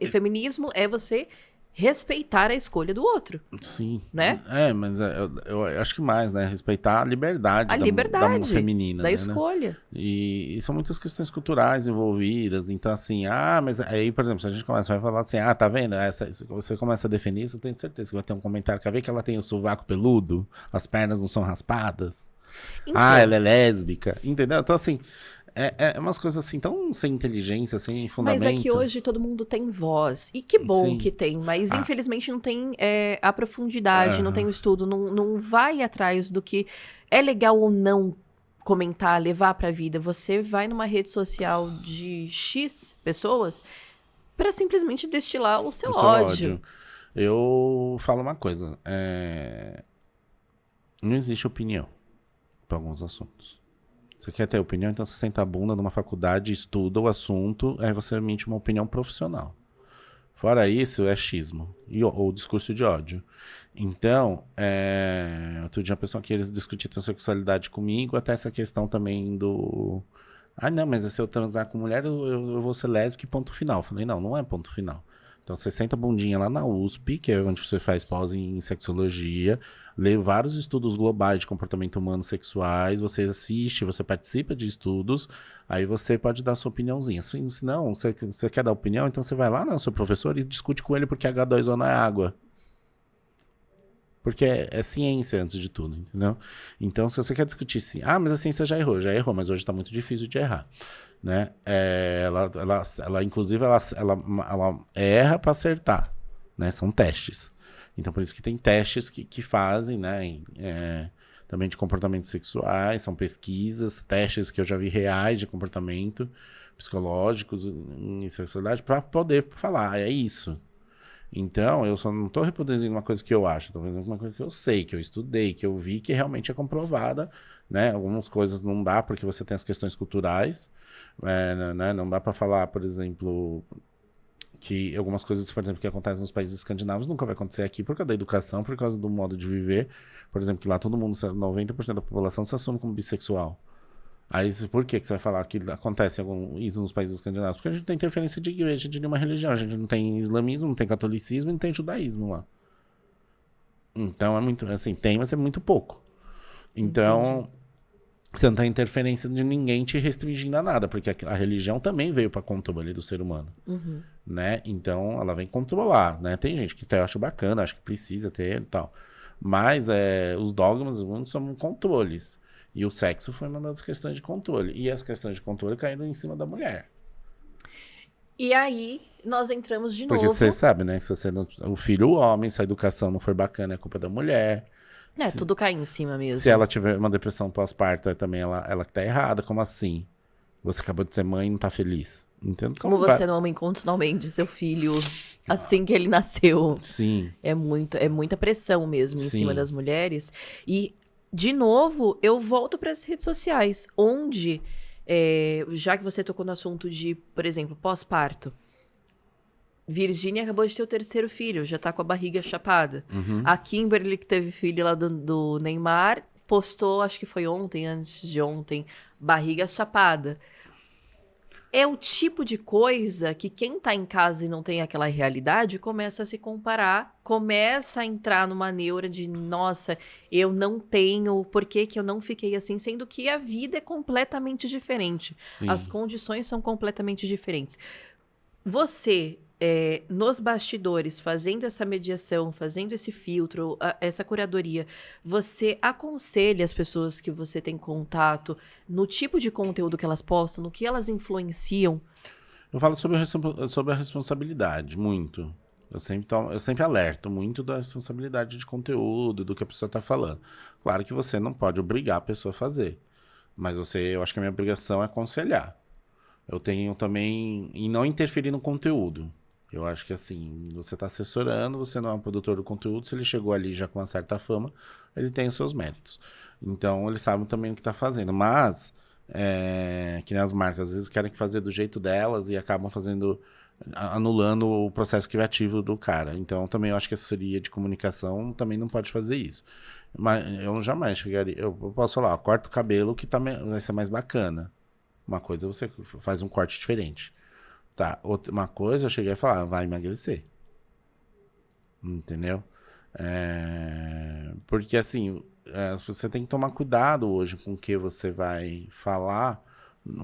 E feminismo é você respeitar a escolha do outro, Sim. né? Mas eu acho que mais, né? Respeitar a liberdade A da liberdade feminina, da né? escolha. E são muitas questões culturais envolvidas. Então, assim, mas aí, por exemplo, se a gente vai falar assim, tá vendo? Se você começa a defender isso, eu tenho certeza que vai ter um comentário. Quer ver que ela tem o sovaco peludo? As pernas não são raspadas? Então, Ela é lésbica, entendeu? Então, assim, é umas coisas assim, tão sem inteligência, sem mas é que fundamento. hoje todo mundo tem voz. E que bom Sim. que tem, mas Ah, infelizmente não tem a profundidade, não tem aham. o estudo, não vai atrás do que é legal ou não comentar, levar pra vida. Você vai numa rede social de X pessoas pra simplesmente destilar o seu O seu ódio. ódio. Eu falo uma coisa. Não existe opinião para alguns assuntos. Você quer ter opinião, então você senta a bunda numa faculdade, estuda o assunto, aí você emite uma opinião profissional. Fora isso, é xismo ou discurso de ódio. Então, outro dia uma pessoa queria discutir transexualidade comigo, até essa questão também do... não, mas se eu transar com mulher, eu vou ser lésbica e ponto final. Eu falei, não é ponto final. Então você senta a bundinha lá na USP, que é onde você faz pós em sexologia, lê vários estudos globais de comportamento humano sexuais, você assiste, você participa de estudos, aí você pode dar sua opiniãozinha. Se não, você quer dar opinião, então você vai lá no seu professor e discute com ele porque H2O não é água. Porque é ciência antes de tudo, entendeu? Então, se você quer discutir sim, mas a ciência já errou, mas hoje está muito difícil de errar, né? Ela inclusive, ela erra para acertar, né? São testes. Então, por isso que tem testes que fazem, né? Também de comportamentos sexuais, são pesquisas, testes que eu já vi reais de comportamento psicológicos em sexualidade para poder falar, é isso. Então, eu só não estou reproduzindo uma coisa que eu acho, estou fazendo uma coisa que eu sei, que eu estudei, que eu vi, que realmente é comprovada, né? Algumas coisas não dá porque você tem as questões culturais, né? Não dá para falar, por exemplo, que algumas coisas, por exemplo, que acontecem nos países escandinavos nunca vai acontecer aqui por causa da educação, por causa do modo de viver. Por exemplo, que lá todo mundo, 90% da população se assume como bissexual. Aí, por que você vai falar que acontece isso nos países escandinavos? Porque a gente não tem interferência de igreja de nenhuma religião. A gente não tem islamismo, não tem catolicismo e não tem judaísmo lá. Então é muito, assim, tem, mas é muito pouco. Entendi. Então, você não tem interferência de ninguém te restringindo a nada, porque a religião também veio para controle do ser humano, Uhum. né? Então, ela vem controlar, né? Tem gente que até acha bacana, acha que precisa ter e tal. Mas os dogmas muitos são controles. E o sexo foi uma das questões de controle. E as questões de controle caíram em cima da mulher. E aí, nós entramos de Porque você novo. sabe, né? Que se você não, o filho, o homem, se a educação não for bacana, é culpa da mulher. É, Se, tudo cai em cima se mesmo. ela tiver uma depressão pós-parto, também ela que tá errada. Como assim? Você acabou de ser mãe e não tá feliz. Entendo. Como você não ama incondicionalmente seu filho assim que ele nasceu. Sim, É muita pressão mesmo em cima sim. das mulheres. E, de novo, eu volto para as redes sociais, onde, já que você tocou no assunto de, por exemplo, pós-parto, Virgínia acabou de ter o terceiro filho, já tá com a barriga chapada. Uhum. A Kimberly, que teve filho lá do Neymar, postou, acho que foi ontem, antes de ontem, barriga chapada. É o tipo de coisa que quem tá em casa e não tem aquela realidade começa a se comparar, começa a entrar numa neura de, nossa, eu não tenho, por que que eu não fiquei assim? Sendo que a vida é completamente diferente. As Sim. condições são completamente diferentes. Você, nos bastidores, fazendo essa mediação, fazendo esse filtro, essa curadoria, você aconselha as pessoas que você tem contato no tipo de conteúdo que elas postam, no que elas influenciam? Eu falo sobre a responsabilidade, muito. Eu sempre alerto muito da responsabilidade de conteúdo, do que a pessoa está falando. Claro que você não pode obrigar a pessoa a fazer, mas eu acho que a minha obrigação é aconselhar. Eu tenho também, e não interferir no conteúdo. Eu acho que assim, você está assessorando, você não é um produtor do conteúdo, se ele chegou ali já com uma certa fama, ele tem os seus méritos. Então, ele sabe também o que está fazendo. Mas, que nem as marcas, às vezes querem fazer do jeito delas e acabam fazendo, anulando o processo criativo do cara. Então, também eu acho que a assessoria de comunicação também não pode fazer isso. Mas eu jamais chegaria, eu posso falar, ó, corta o cabelo que vai ser mais bacana. Uma coisa você faz um corte diferente. Tá, uma coisa eu cheguei a falar, vai emagrecer. Entendeu? Porque assim, você tem que tomar cuidado hoje com o que você vai falar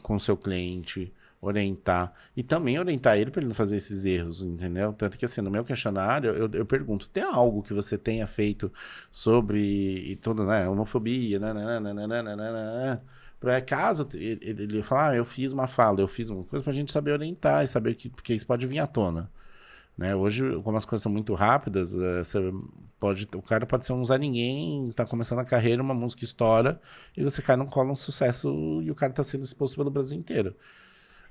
com o seu cliente, orientar. E também orientar ele para ele não fazer esses erros, entendeu? Tanto que assim, no meu questionário, eu pergunto, tem algo que você tenha feito sobre e tudo, né? Homofobia, para caso ele falar, eu fiz uma fala, eu fiz uma coisa pra gente saber orientar e saber que porque isso pode vir à tona. Né? Hoje, como as coisas são muito rápidas, o cara pode ser um Zé Ninguém, tá começando a carreira, uma música estoura, e você cai num colo um sucesso e o cara tá sendo exposto pelo Brasil inteiro.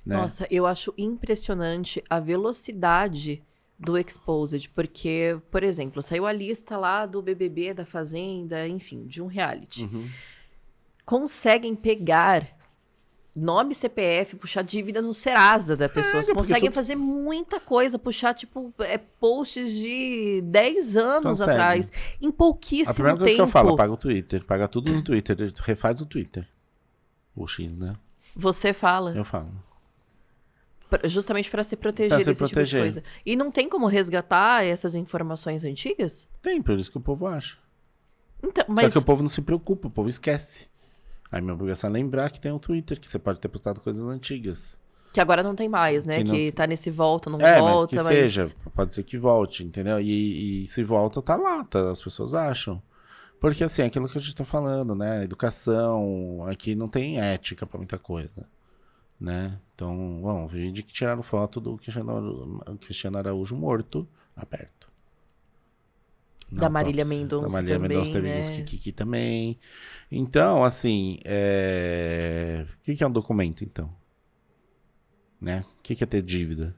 Né? Nossa, eu acho impressionante a velocidade do Exposed, porque, por exemplo, saiu a lista lá do BBB, da Fazenda, enfim, de um reality. Conseguem pegar nome CPF, puxar dívida no Serasa da pessoa. Conseguem fazer muita coisa, puxar, tipo, posts de 10 anos atrás, em pouquíssimo tempo. A primeira coisa que eu falo, paga o Twitter, paga tudo no Twitter, refaz o Twitter. O X, né? Você fala. Eu falo. Justamente para se proteger desse tipo de coisa. E não tem como resgatar essas informações antigas? Tem, por isso que o povo acha. Então, Só que o povo não se preocupa, o povo esquece. Aí minha obrigação é lembrar que tem o Twitter, que você pode ter postado coisas antigas. Que agora não tem mais, né? Que tá nesse volta, não volta, mas... seja, pode ser que volte, entendeu? E se volta, tá lá, as pessoas acham. Porque assim, é aquilo que a gente tá falando, né? Educação, aqui não tem ética pra muita coisa, né? Então, bom, vídeo que tiraram foto do Cristiano Araújo morto, aberto. Da Marília Mendonça também, Da Marília Mendonça teve isso, Kiki também. Então, assim, o que é um documento, então? Né? O que é ter dívida?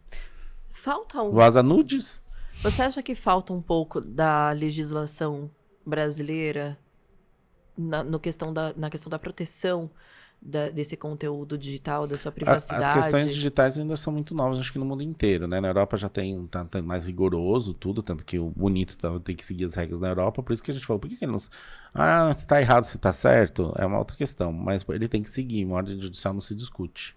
Falta Vaza nudes? Você acha que falta um pouco da legislação brasileira na questão da proteção desse conteúdo digital, da sua privacidade? As questões digitais ainda são muito novas, acho que no mundo inteiro, né? Na Europa já tá mais rigoroso tudo, tanto que o bonito tem que seguir as regras na Europa, por isso que a gente falou, por que ele não... se tá errado, se tá certo, é uma outra questão, mas ele tem que seguir, uma ordem judicial não se discute.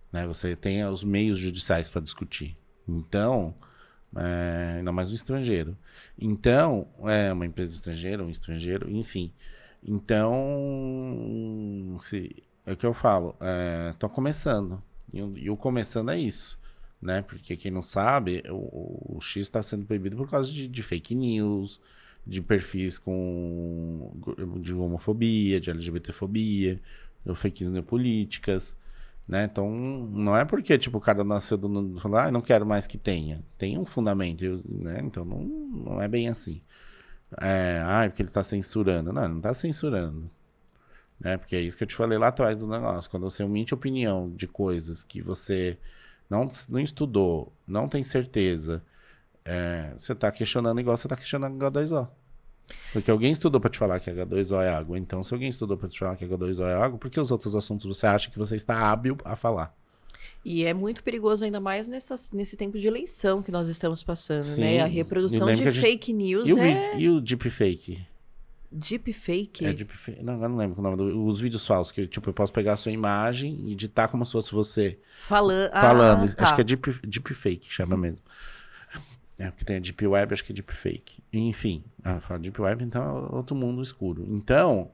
Né? Você tem os meios judiciais para discutir. Então, ainda mais no estrangeiro. Então, uma empresa estrangeira, um estrangeiro, enfim... Então, é o que eu falo, tô começando, e o começando é isso, né, porque quem não sabe, o X está sendo proibido por causa de fake news, de perfis de homofobia, de LGBTfobia, de fake news políticas, né, então não é porque, tipo, o cara nasceu falou, não quero mais que tenha, tem um fundamento, né, então não é bem assim. Porque ele tá censurando. Não tá censurando. Né? Porque é isso que eu te falei lá atrás do negócio. Quando você omite opinião de coisas que você não estudou, não tem certeza, você tá questionando igual você tá questionando H2O. Porque alguém estudou pra te falar que H2O é água. Então, se alguém estudou pra te falar que H2O é água, por que os outros assuntos você acha que você está hábil a falar? E é muito perigoso, ainda mais nesse tempo de eleição que nós estamos passando, Sim, né? A reprodução de fake news E o deepfake? Deepfake? Deepfake. Não, eu não lembro o nome os vídeos falsos, que tipo, eu posso pegar a sua imagem e editar como se fosse você. Falando. Tá. Acho que é deepfake, chama mesmo. Porque tem a Deep Web, acho que é Deepfake. Enfim, fala Deep Web, então é outro mundo escuro. Então,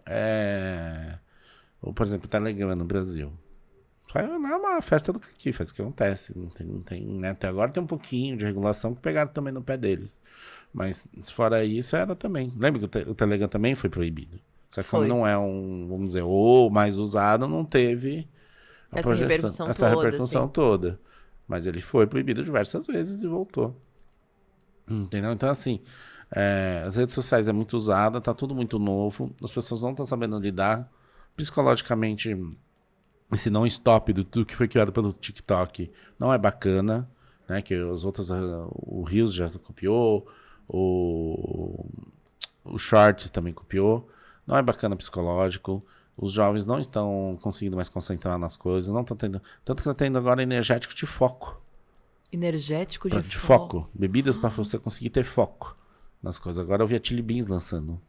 por exemplo, o Telegram no Brasil. Não é uma festa do caqui, faz o que acontece. Não tem, né? Até agora tem um pouquinho de regulação que pegaram também no pé deles. Mas, fora isso, era também. Lembra que o Telegram também foi proibido? Só que como não é vamos dizer, o mais usado, não teve essa repercussão toda. Mas ele foi proibido diversas vezes e voltou. Entendeu? Então, assim, as redes sociais é muito usada, tá tudo muito novo, as pessoas não estão sabendo lidar. Psicologicamente... Esse non-stop do tudo que foi criado pelo TikTok não é bacana, né? Que as outras, o Reels já copiou, o Shorts também copiou. Não é bacana psicológico. Os jovens não estão conseguindo mais concentrar nas coisas, não estão tendo. Tanto que está tendo agora energético de foco. Energético de foco. Bebidas para você conseguir ter foco. nas coisas. Agora eu vi a Chili Beans lançando.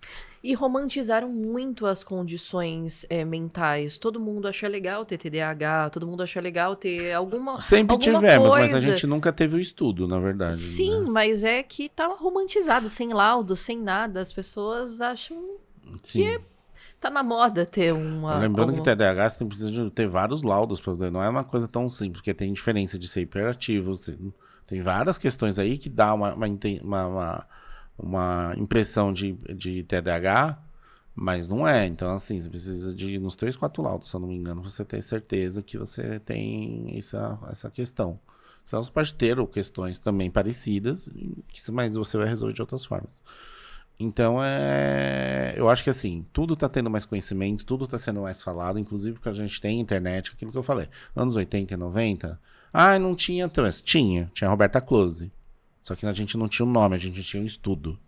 E romantizaram muito as condições mentais. Todo mundo acha legal ter TDAH, todo mundo acha legal ter Sempre alguma tivemos, mas a coisa. gente nunca teve o estudo, na verdade, Sim, né? mas é que tá romantizado, sem laudo, sem nada. As pessoas acham Sim. tá na moda ter Lembrando que alguma... TDAH você precisa de ter vários laudos para poder. Não é uma coisa tão simples, porque tem diferença de ser hiperativo. Tem várias questões aí que dá uma impressão de TDAH, mas não é. Então, assim, você precisa de uns 3, 4 laudos, se eu não me engano, pra você ter certeza que você tem essa questão. Senão você pode ter questões também parecidas, mas você vai resolver de outras formas. Então, eu acho que assim, tudo tá tendo mais conhecimento, tudo tá sendo mais falado, inclusive porque a gente tem internet, aquilo que eu falei. Anos 80 e 90, não tinha trans. Tinha Roberta Close. Só que a gente não tinha um nome, a gente tinha um estudo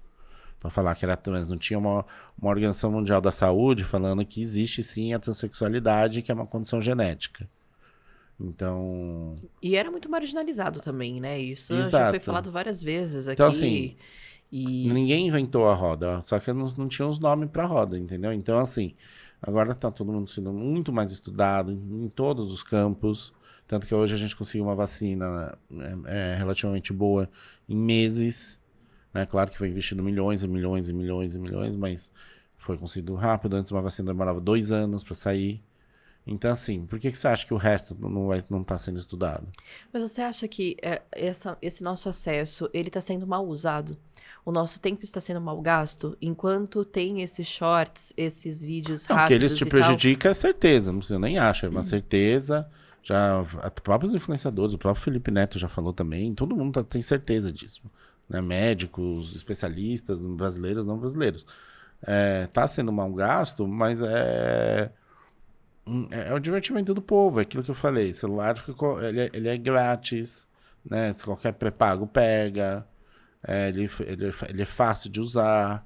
para falar que era trans. Não tinha uma Organização Mundial da Saúde falando que existe sim a transexualidade, que é uma condição genética. Então, E era muito marginalizado também, né? Isso já foi exato. falado várias vezes Então, assim, aqui. E ninguém inventou a roda, só que não tinha os nomes para roda, entendeu? Então, assim, agora tá todo mundo sendo muito mais estudado em todos os campos. Tanto que hoje a gente conseguiu uma vacina relativamente boa em meses. Né? Claro que foi investido milhões e milhões e milhões e milhões, mas foi conseguido rápido. Antes uma vacina demorava 2 anos para sair. Então, assim, por que você acha que o resto não tá sendo estudado? Mas você acha que esse nosso acesso, ele está sendo mal usado? O nosso tempo está sendo mal gasto? Enquanto tem esses shorts, esses vídeos Não, que eles rápidos te e tal? prejudicam é certeza, não precisa nem achar, é uma certeza. Já, próprios influenciadores, o próprio Felipe Neto já falou também, todo mundo tem certeza disso. Né? Médicos, especialistas, brasileiros, não brasileiros. Tá sendo mal gasto, mas é o divertimento do povo, é aquilo que eu falei. Celular ele é grátis, né? Se qualquer pré-pago pega, ele é fácil de usar.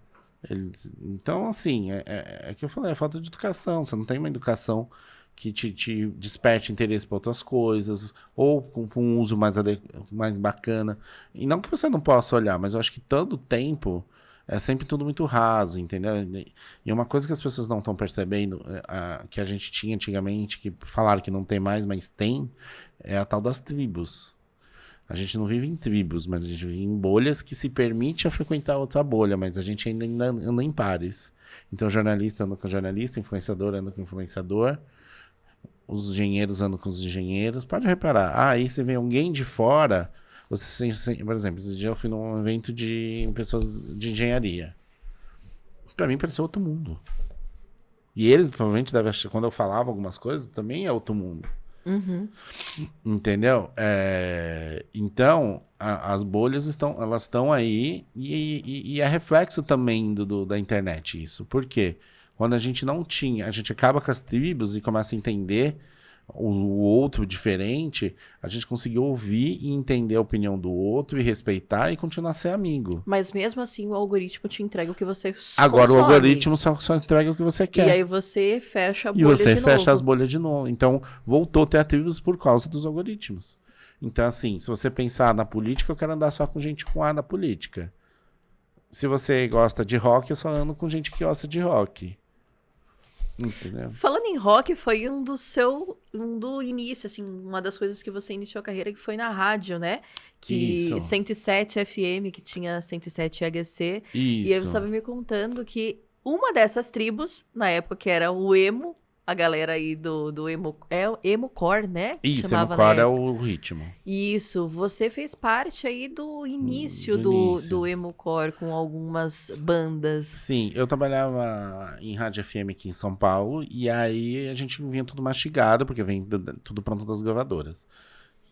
Então, assim, é que eu falei, é falta de educação. Você não tem uma educação que te desperte interesse para outras coisas, ou com um uso mais bacana. E não que você não possa olhar, mas eu acho que todo tempo é sempre tudo muito raso, entendeu? E uma coisa que as pessoas não estão percebendo, que a gente tinha antigamente, que falaram que não tem mais, mas tem, é a tal das tribos. A gente não vive em tribos, mas a gente vive em bolhas que se permite a frequentar outra bolha, mas a gente ainda anda em pares. Então, jornalista anda com jornalista, influenciador anda com influenciador, os engenheiros andam com os engenheiros. Pode reparar. Aí você vê alguém de fora, por exemplo, esse dia eu fui num evento de pessoas de engenharia. Pra mim pareceu outro mundo. E eles provavelmente devem achar, quando eu falava algumas coisas, também é outro mundo. Uhum. Entendeu? Então, as bolhas elas estão aí e é reflexo também da internet isso. Por quê? Quando a gente não tinha, a gente acaba com as tribos e começa a entender o outro diferente, a gente conseguiu ouvir e entender a opinião do outro e respeitar e continuar a ser amigo. Mas mesmo assim, o algoritmo te entrega o que você Agora o consome. algoritmo só entrega o que você quer. E aí você fecha a E bolha você de fecha as novo. bolhas de novo. Então, voltou a ter atributos por causa dos algoritmos. Então, assim, se você pensar na política, eu quero andar só com gente com A na política. Se você gosta de rock, eu só ando com gente que gosta de rock. Entendeu? Falando em rock, foi um do início, assim, uma das coisas que você iniciou a carreira, que foi na rádio, né? Que Isso. 107 FM, que tinha 107 HC. E aí você Isso. estava me contando que uma dessas tribos, na época que era o emo, a galera aí do emo, o emo-core, né? Que Isso, chamava na emo-core é época. o ritmo. Isso, você fez parte aí do início Do início. do emo-core com algumas bandas. Sim, eu trabalhava em rádio FM aqui em São Paulo e aí a gente vinha tudo mastigado, porque vem tudo pronto das gravadoras.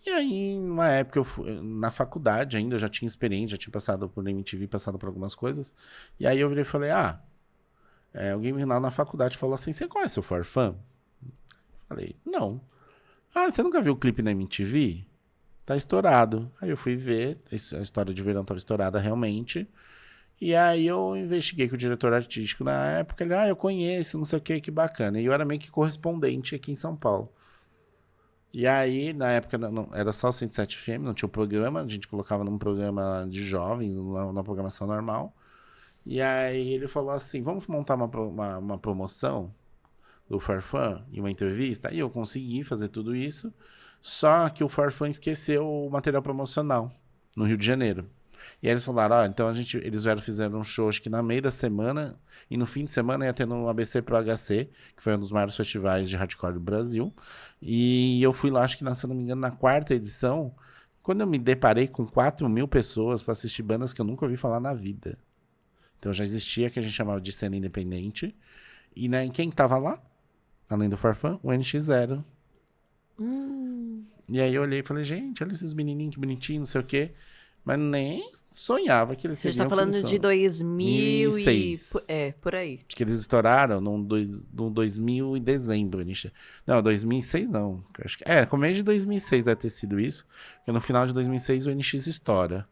E aí, numa época, na faculdade ainda, eu já tinha experiência, já tinha passado por MTV, passado por algumas coisas. E aí eu virei e falei, alguém lá na faculdade falou assim, você conhece o Farfã? Falei, não. Você nunca viu o clipe na MTV? Tá estourado. Aí eu fui ver, a história de verão estava estourada realmente. E aí eu investiguei com o diretor artístico na época. Ele, eu conheço, não sei o que bacana. E eu era meio que correspondente aqui em São Paulo. E aí, na época, era só o 107 FM, não tinha o programa. A gente colocava num programa de jovens, na programação normal. E aí ele falou assim, vamos montar uma promoção do Farfã e uma entrevista? Aí eu consegui fazer tudo isso, só que o Farfã esqueceu o material promocional no Rio de Janeiro. E aí eles falaram, então eles fizeram um show, acho que na meio da semana, e no fim de semana ia ter no ABC Pro HC, que foi um dos maiores festivais de hardcore do Brasil. E eu fui lá, acho que, se não me engano, na quarta edição, quando eu me deparei com 4.000 pessoas para assistir bandas que eu nunca ouvi falar na vida. Então já existia que a gente chamava de cena independente. E né, quem tava lá? Além do Farfã, o NX0. E aí eu olhei e falei, gente, olha esses menininhos que bonitinhos, não sei o quê. Mas nem sonhava que eles Você seriam está o que eles falando de são. 2000 e... 2006. por aí. Acho que eles estouraram no 2000 em dezembro. Não, 2006 não. Acho que, começo de 2006 deve ter sido isso. Porque no final de 2006 o NX estoura.